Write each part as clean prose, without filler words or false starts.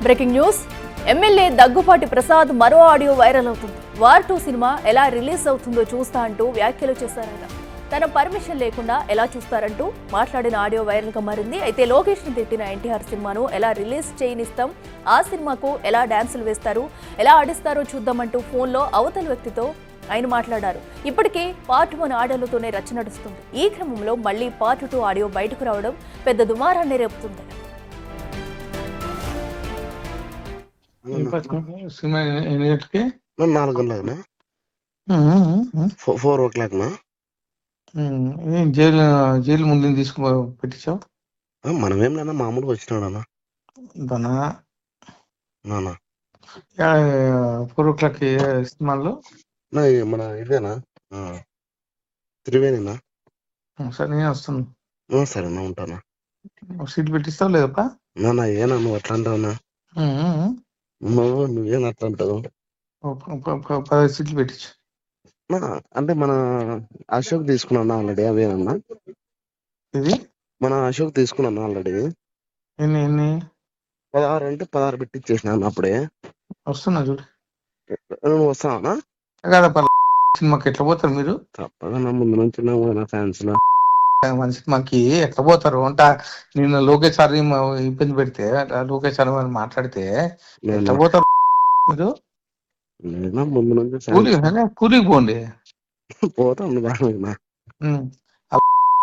Breaking news. MLA Daggubati Prasad మరో audio viral అవుతుంది. War 2 cinema ఎలా రిలీజ్ అవుతుందో చూస్తా అంటూ వ్యాఖ్యలు చేశారట. తన పర్మిషన్ లేకుండా ఎలా చూస్తారంటూ మాట్లాడిన ఆడియో వైరల్ గా మారింది. అయితే లోకేష్ ని తిట్టిన ఎన్టీఆర్ సినిమాను ఎలా రిలీజ్ చేయనిస్తాం, ఆ సినిమాకు ఎలా డాన్సులు వేస్తారు, ఎలా ఆడిస్తారో చూద్దామంటూ ఫోన్లో అవతల వ్యక్తితో ఆయన మాట్లాడారు. ఇప్పటికే పార్ట్ 1 ఆడియోలతోనే రచ్చ నడుస్తుంది. ఈ క్రమంలో మళ్లీ పార్ట్ 2 ఆడియో బయటకు రావడం పెద్ద దుమారాన్ని రేపుతుంది. సినిమా ఎన్ని గంటలకి? 4 గంటలకునా, 4 o'clock నా? జైలు ముందు తీసుకు పెట్టించావు? మనమేం లేనా, మామూలుగా వచ్చినాడనా దానా నానా. 4 o'clock సినిమాల్లో మన ఇదేనా, త్రివేణినా? సరే నేను వస్తాను. సరేనా, ఉంటానా. సీట్ పెట్టిస్తావు లేదప్పా? నానా ఏనా నువ్వు అట్లా అంటావునా? నువ్వేం అట్లా అంటావు? 10 సీట్లు పెట్టించు. అంటే మన అశోక్ తీసుకున్నా ఆల్రెడీ. అవేనన్నా ఇది మన అశోక్ తీసుకున్నాను ఆల్రెడీ. ఎన్ని 16 అంటే 16 పెట్టించేసినాను అప్పుడే. వస్తున్నా చూడు. నువ్వు వస్తావా? కాదప్ప, సినిమాకి ఎట్లా పోతారు మీరు? తప్పదన్నా, ముందు నుంచి నా ఫ్యాన్స్ లో మన సినిమాకి ఎట్లా పోతారు అంట. నిన్న లోకేష్ సార్ ఇబ్బంది పెడితే, లోకేష్ సార్ మాట్లాడితే ఎట్లా పోతారు మీరు? ముందు నుంచి కూలికి పోండి. పోతాం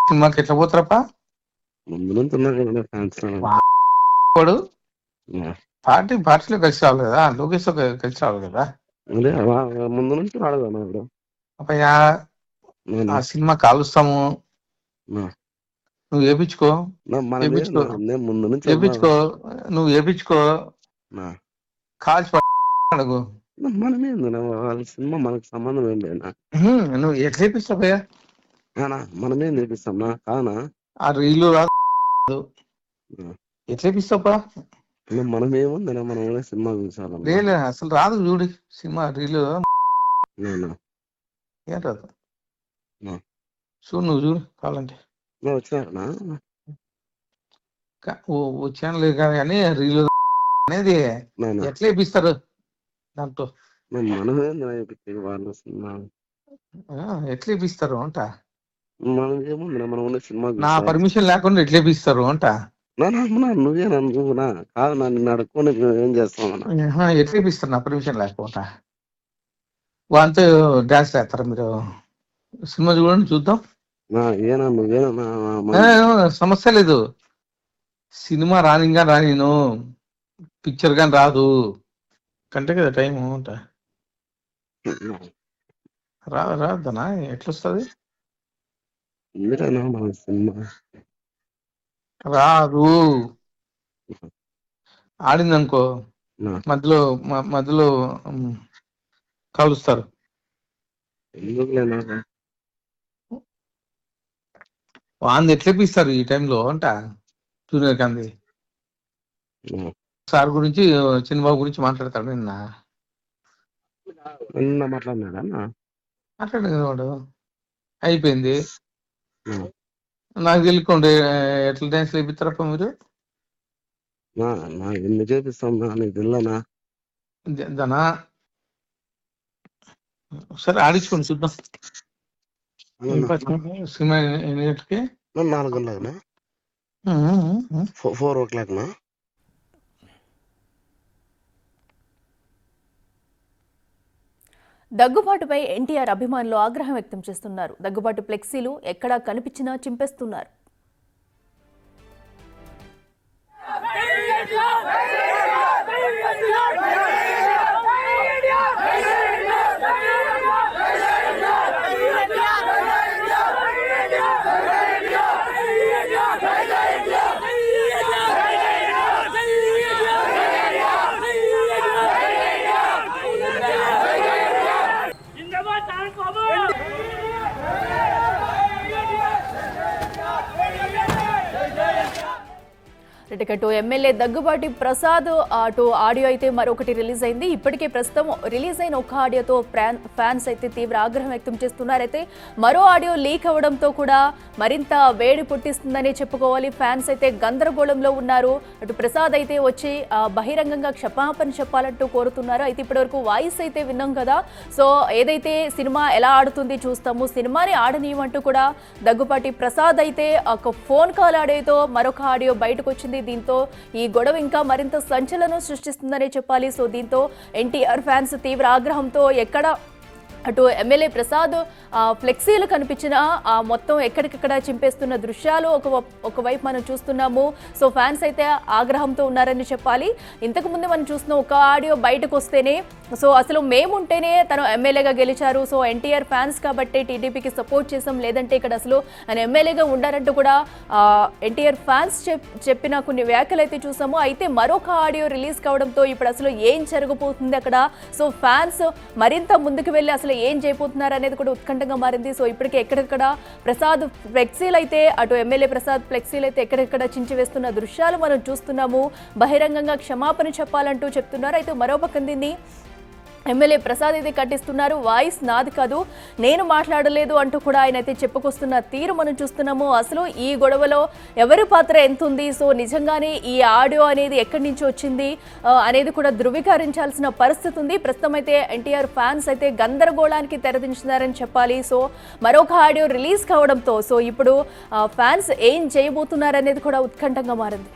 సినిమాకి ఎట్లా పోతారప్ప? ముందు నుంచి ఉన్నా కదా ఫ్యాన్స్. వాడు పార్టీలో కలిసి రావాలి కదా, లోకేష్ కలిసి రావాలి కదా. అదే ముందు నుంచి రాడు అప్పయ్యా, ఆ సినిమా కాలుస్తాము, నువ్వు వేపించుకో. ముందు నుంచి నువ్వు వేపించుకో, కాల్చి అడుగు. మనమేంది వాళ్ళ సినిమా, మనకు సంబంధం ఏం లేదా? నువ్వు ఎట్లా వేపిస్తావయ్యా? మనమేం చేపిస్తాంనా కానా? ఆ రీలు రాదు, ఎట్లా వేపిస్తావా? మనమేముందనా, మనం సినిమా చూసాను. లేదు అసలు రాదు, చూడు సినిమా రీలు ఏం రాదు. చూడు, నువ్వు చూడు కావాలంటే. వచ్చినారనా? వచ్చాను లేదు కానీ రీలు అనేది ఎట్లా వేపిస్తారు దాంతో? వాళ్ళ సినిమా ఎట్లా వేపిస్తారు అంట. మనం ఏముందినా, మనం సినిమా నా పర్మిషన్ లేకుండా ఎట్లా వేపిస్తారు అంట. నువ్వేనా నువ్వునా కాదు, నిన్ను అడుక్కొని ఏం చేస్తామన్నా. ఎట్లా వేపిస్తారు నా పర్మిషన్ లేకుండా? వాళ్ళతో డాన్స్ వేస్తారా మీరు? సినిమా చూడండి, చూద్దాం. ఏనా నువ్వేనా? సమస్య లేదు. సినిమా రానిగా రానిను, పిక్చర్ గాని రాదు కంటే కదా టైం అంట. రాదనా? ఎట్లా వస్తుంది? రాదు. ఆడిందనుకో మధ్యలో మధ్యలో కాలుస్తారు. వాంది ఎట్లా ఇప్పిస్తారు ఈ టైంలో అంట. జూనియర్ గాంధీ సార్ గురించి, చంద్రబాబు గురించి మాట్లాడతాడు. మాట్లాడాడు వాడు. అయిపోయింది. నాకు తెలియకుండా ఎట్లా డాన్స్ వేపిస్తారప్ప మీరు? ఎన్ని చేపిస్తాం నీకు తెలియనా? దానా సరే ఆడించుకోండి, చూద్దాం. సినిమా ఎన్ని గంటలకి? 4 గంటలకునా, 4 o'clock నా? దగ్గుబాటుపై ఎన్టీఆర్ అభిమానులు ఆగ్రహం వ్యక్తం చేస్తున్నారు. దగ్గుబాటు ఫ్లెక్సీలు ఎక్కడా కనిపించినా చింపేస్తున్నారు. అటు ఎమ్మెల్యే దగ్గుబాటి ప్రసాద్ అటు ఆడియో అయితే మరొకటి రిలీజ్ అయింది. ఇప్పటికే ప్రస్తుతం రిలీజ్ అయిన ఒక ఆడియోతో ఫ్యాన్స్ అయితే తీవ్ర ఆగ్రహం వ్యక్తం చేస్తున్నారైతే మరో ఆడియో లీక్ అవడంతో కూడా మరింత వేడి పుట్టిస్తుందని చెప్పుకోవాలి. ఫ్యాన్స్ అయితే గందరగోళంలో ఉన్నారు. అటు ప్రసాద్ అయితే వచ్చి బహిరంగంగా క్షమాపణ చెప్పాలంటూ కోరుతున్నారు. అయితే ఇప్పటివరకు వాయిస్ అయితే విన్నాం కదా, సో ఏదైతే సినిమా ఎలా ఆడుతుంది చూస్తాము, సినిమాని ఆడనీయమంటూ కూడా దగ్గుబాటి ప్రసాద్ అయితే ఒక ఫోన్ కాల్ ఆడియోతో మరొక ఆడియో బయటకు వచ్చింది. దీంతో ఈ గొడవ ఇంకా మరింత సంచలనం సృష్టిస్తుందనే చెప్పాలి. సో దీంతో ఎన్టీఆర్ ఫ్యాన్స్ తీవ్ర ఆగ్రహంతో ఎక్కడ అటు ఎమ్మెల్యే ప్రసాద్ ఫ్లెక్సీలు కనిపించిన మొత్తం ఎక్కడికక్కడ చింపేస్తున్న దృశ్యాలు ఒకవైపు మనం చూస్తున్నాము. సో ఫ్యాన్స్ అయితే ఆగ్రహంతో ఉన్నారని చెప్పాలి. ఇంతకుముందు మనం చూస్తున్న ఒక ఆడియో బయటకు వస్తేనే సో అసలు మేముంటేనే తను ఎమ్మెల్యేగా గెలిచారు, సో ఎన్టీఆర్ ఫ్యాన్స్ కాబట్టి టీడీపీకి సపోర్ట్ చేసాం, లేదంటే ఇక్కడ అసలు ఆయన ఎమ్మెల్యేగా ఉండారంటూ కూడా ఎన్టీఆర్ ఫ్యాన్స్ చెప్పిన కొన్ని వ్యాఖ్యలు అయితే చూసాము. అయితే మరొక ఆడియో రిలీజ్ కావడంతో ఇప్పుడు అసలు ఏం జరగబోతుంది అక్కడ, సో ఫ్యాన్స్ మరింత ముందుకు వెళ్ళి అసలు ఏం చేయబోతున్నారు అనేది కూడా ఉత్కంఠంగా మారింది. సో ఇప్పటికే ఎక్కడెక్కడ ప్రసాద్ ఫ్లెక్సీలు అయితే అటు ఎమ్మెల్యే ప్రసాద్ ఫ్లెక్సీలు అయితే ఎక్కడెక్కడ చించివేస్తున్న దృశ్యాలు మనం చూస్తున్నాము. బహిరంగంగా క్షమాపణ చెప్పాలంటూ చెప్తున్నారు. అయితే మరో పక్కన దీన్ని ఎమ్మెల్యే ప్రసాద్ అయితే కట్టిస్తున్నారు. వాయిస్ నాది కాదు, నేను మాట్లాడలేదు అంటూ కూడా ఆయన అయితే చెప్పుకొస్తున్న తీరు మనం చూస్తున్నాము. అసలు ఈ గొడవలో ఎవరి పాత్ర ఎంత ఉంది, సో నిజంగానే ఈ ఆడియో అనేది ఎక్కడి నుంచి వచ్చింది అనేది కూడా ధృవీకరించాల్సిన పరిస్థితి ఉంది. ప్రస్తుతం అయితే ఎన్టీఆర్ ఫ్యాన్స్ అయితే గందరగోళానికి తెరదించున్నారని చెప్పాలి. సో మరొక ఆడియో రిలీజ్ కావడంతో సో ఇప్పుడు ఫ్యాన్స్ ఏం చేయబోతున్నారనేది కూడా ఉత్కంఠంగా మారింది.